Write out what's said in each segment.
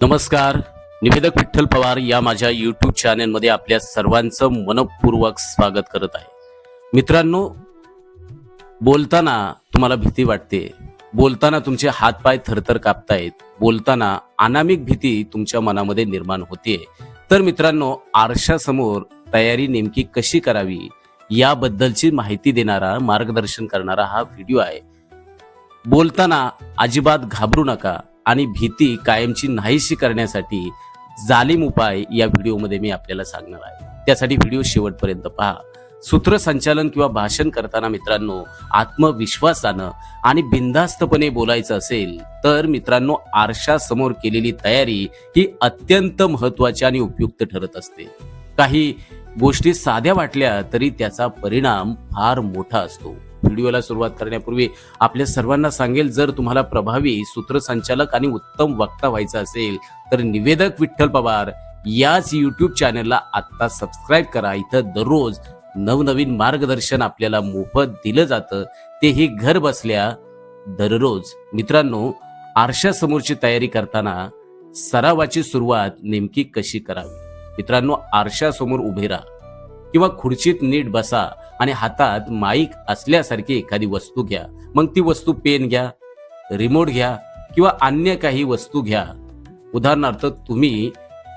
नमस्कार. निवेदक विठ्ठल पवार या माझ्या यूट्यूब चॅनलमध्ये आपल्या सर्वांचं मनपूर्वक स्वागत करत आहे. मित्रांनो, बोलताना तुम्हाला भीती वाटते, बोलताना तुमचे हातपाय थरथर कापतायत, बोलताना अनामिक भीती तुमच्या मनामध्ये निर्माण होते. तर मित्रांनो, आरशासमोर तयारी नेमकी कशी करावी याबद्दलची माहिती देणारा, मार्गदर्शन करणारा हा व्हिडिओ आहे. बोलताना अजिबात घाबरू नका आणि भीती कायमची नाहीशी करण्यासाठी जालीम उपाय या व्हिडिओमध्ये मी आपल्याला सांगणार आहे. त्यासाठी व्हिडिओ शेवटपर्यंत पहा. सूत्रसंचालन किंवा भाषण करताना मित्रांनो, आत्मविश्वासानं आणि बिनधास्तपणे बोलायचं असेल तर मित्रांनो, आरशासमोर केलेली तयारी ही अत्यंत महत्त्वाची आणि उपयुक्त ठरत असते. काही गोष्टी साध्या वाटल्या तरी त्याचा परिणाम फार मोठा असतो. व्हिडिओला सुरुवात करण्यापूर्वी आपल्या सर्वांना सांगेल, जर तुम्हाला प्रभावी सूत्रसंचालक आणि उत्तम वक्ता व्हायचं असेल तर निवेदक विठ्ठल पवार याच यूट्यूब चॅनलला आत्ता सबस्क्राईब करा. इथं दररोज नवनवीन मार्गदर्शन आपल्याला मोफत दिलं जातं, तेही घर बसल्या दररोज. मित्रांनो, आरशासमोरची तयारी करताना सरावाची सुरुवात नेमकी कशी करावी? मित्रांनो, आरशासमोर उभे राहा किंवा खुर्चीत नीट बसा आणि हातात माईक असल्यासारखी एखादी वस्तू घ्या. मग ती वस्तू पेन घ्या, रिमोट घ्या किंवा अन्य काही वस्तू घ्या. उदाहरणार्थ, तुम्ही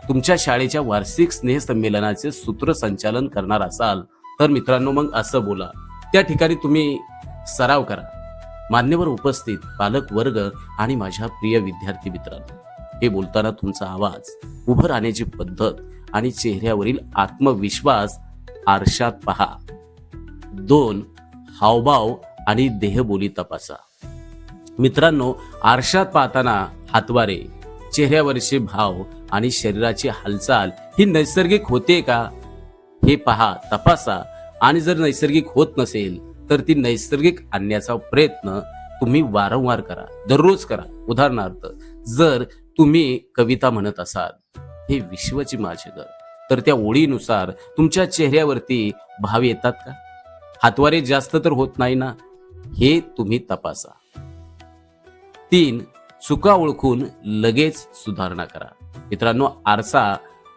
तुमच्या शाळेच्या वार्षिक स्नेहसंमेलनाचे सूत्रसंचालन करणार असाल तर मित्रांनो, मग असं बोला. त्या ठिकाणी तुम्ही सराव करा. मान्यवर उपस्थित, पालक वर्ग आणि माझ्या प्रिय विद्यार्थी मित्रांनो, हे बोलताना तुमचा आवाज, उभं राहण्याची पद्धत आणि चेहऱ्यावरील आत्मविश्वास आरशात पहा. 2. हावभाव आणि देहबोली तपासा. मित्रांनो, आरशात पाहताना हातवारे, चेहऱ्यावरचे भाव आणि शरीराची हालचाल ही नैसर्गिक होते का हे पहा, तपासा. आणि जर नैसर्गिक होत नसेल तर ती नैसर्गिक आणण्याचा प्रयत्न तुम्ही वारंवार करा, दररोज करा. उदाहरणार्थ, जर तुम्ही कविता म्हणत असाल, हे विश्वची माझे घर, तर त्या ओळीनुसार तुमच्या चेहऱ्यावरती भाव येतात का? हातवारे जास्त तर होत नाही ना? हे तुम्ही तपासा. 3. चुका ओळखून लगेच सुधारणा करा. मित्रांनो, आरसा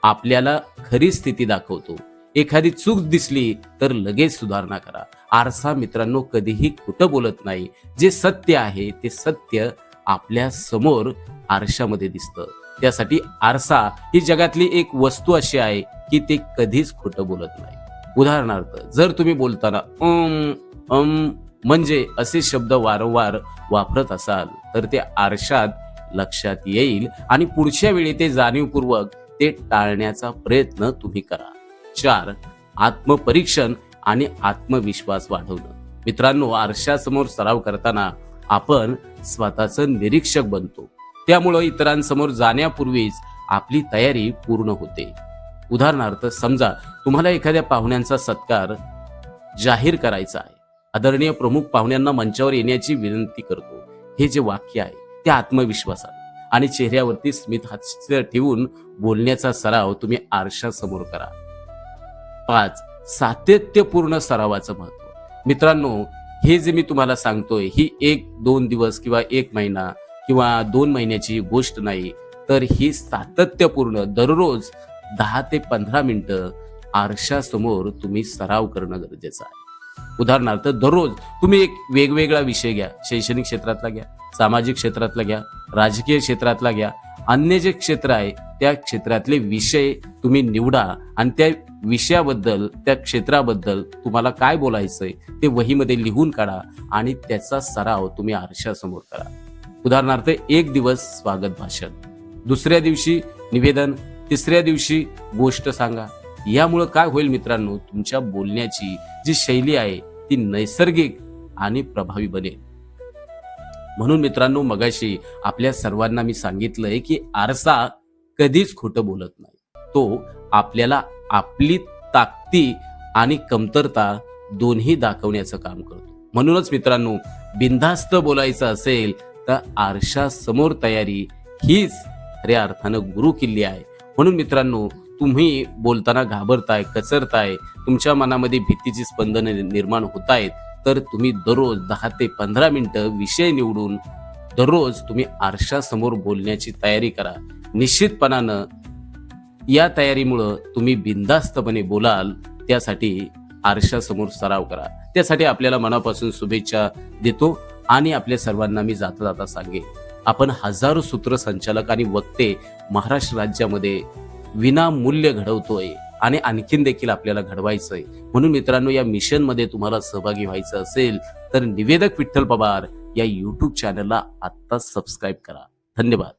आपल्याला खरी स्थिती दाखवतो. एखादी चूक दिसली तर लगेच सुधारणा करा. आरसा मित्रांनो कधीही खोटं बोलत नाही. जे सत्य आहे ते सत्य आपल्या समोर आरशामध्ये दिसतं. त्यासाठी आरसा ही जगातली एक वस्तू अशी आहे की ते कधीच खोटं बोलत नाही. उदाहरणार्थ, जर तुम्ही बोलताना म्हणजे असे शब्द वारंवार वापरत असाल तर ते आरशात लक्षात येईल आणि पुढच्या वेळी ते जाणीवपूर्वक ते टाळण्याचा प्रयत्न तुम्ही करा. 4. आत्मपरीक्षण आणि आत्मविश्वास वाढवणं. मित्रांनो, आरशासमोर सराव करताना आपण स्वतःचं निरीक्षक बनतो. त्यामुळं इतरांसमोर जाण्यापूर्वीच आपली तयारी पूर्ण होते. उदाहरणार्थ, समजा तुम्हाला एखाद्या पाहुण्यांचा सत्कार जाहीर करायचा आहे. आदरणीय प्रमुख पाहुण्यांना मंचावर येण्याची विनंती करतो. हे जे वाक्य आहे ते आत्मविश्वासाने आणि चेहऱ्यावरती स्मित हास्य ठेवून बोलण्याचा सराव तुम्ही आरशासमोर करा. 5. सातत्यपूर्ण सरावाचं महत्व. मित्रांनो, हे जे मी तुम्हाला सांगतोय ही 1-2 दिवस किंवा 1 महिना किंवा 2 महिन्याची गोष्ट नाही, तर ही सातत्यपूर्ण दररोज 10 ते 15 मिनिटं आरशासमोर तुम्ही सराव करणं गरजेचं आहे. उदाहरणार्थ, दररोज तुम्ही एक वेगवेगळा विषय घ्या. शैक्षणिक क्षेत्रातला घ्या, सामाजिक क्षेत्रातला घ्या, राजकीय क्षेत्रातला घ्या. अन्य जे क्षेत्र आहे त्या क्षेत्रातले विषय तुम्ही निवडा आणि त्या विषयाबद्दल, त्या क्षेत्राबद्दल तुम्हाला काय बोलायचंय ते वहीमध्ये लिहून काढा आणि त्याचा सराव तुम्ही आरशासमोर करा. उदाहरणार्थ, 1 दिवस स्वागत भाषण, दुसऱ्या दिवशी निवेदन, तिसऱ्या दिवशी गोष्ट सांगा. यामुळं काय होईल मित्रांनो, तुमच्या बोलण्याची जी शैली आहे ती नैसर्गिक आणि प्रभावी बनेल. म्हणून मित्रांनो, मगाशी आपल्या सर्वांना मी सांगितलंय की आरसा कधीच खोटं बोलत नाही. तो आपल्याला आपली ताकदी आणि कमतरता दोन्ही दाखवण्याचं काम करतो. म्हणूनच मित्रांनो, बिनधास्त बोलायचं असेल तर आरशासमोर तयारी हीच खऱ्या अर्थानं गुरुकिल्ली आहे. म्हणून मित्रांनो, तुम्ही बोलताना घाबरताय, कचरताय, तुमच्या मनामध्ये भीतीची स्पंदनं निर्माण होत आहेत, तर तुम्ही दररोज 10 ते 15 मिनिटं विषय निवडून दररोज तुम्ही आरशासमोर बोलण्याची तयारी करा. निश्चितपणानं या तयारीमुळं तुम्ही बिनधास्तपणे बोलाल. त्यासाठी आरशासमोर सराव करा. त्यासाठी आपल्याला मनापासून शुभेच्छा देतो आणि आपल्या सर्वांना मी जाता जाता सांगेन, आपण हजारो सूत्रसंचालक आणि वक्ते महाराष्ट्र राज्यामध्ये विनामूल्य घडवतोय आणि आणखीन देखील आपल्याला घडवायचंय. म्हणून मित्रांनो, या मिशनमध्ये तुम्हाला सहभागी व्हायचं असेल तर निवेदक विठ्ठल पवार या YouTube चॅनलला आत्ताच सबस्क्राईब करा. धन्यवाद.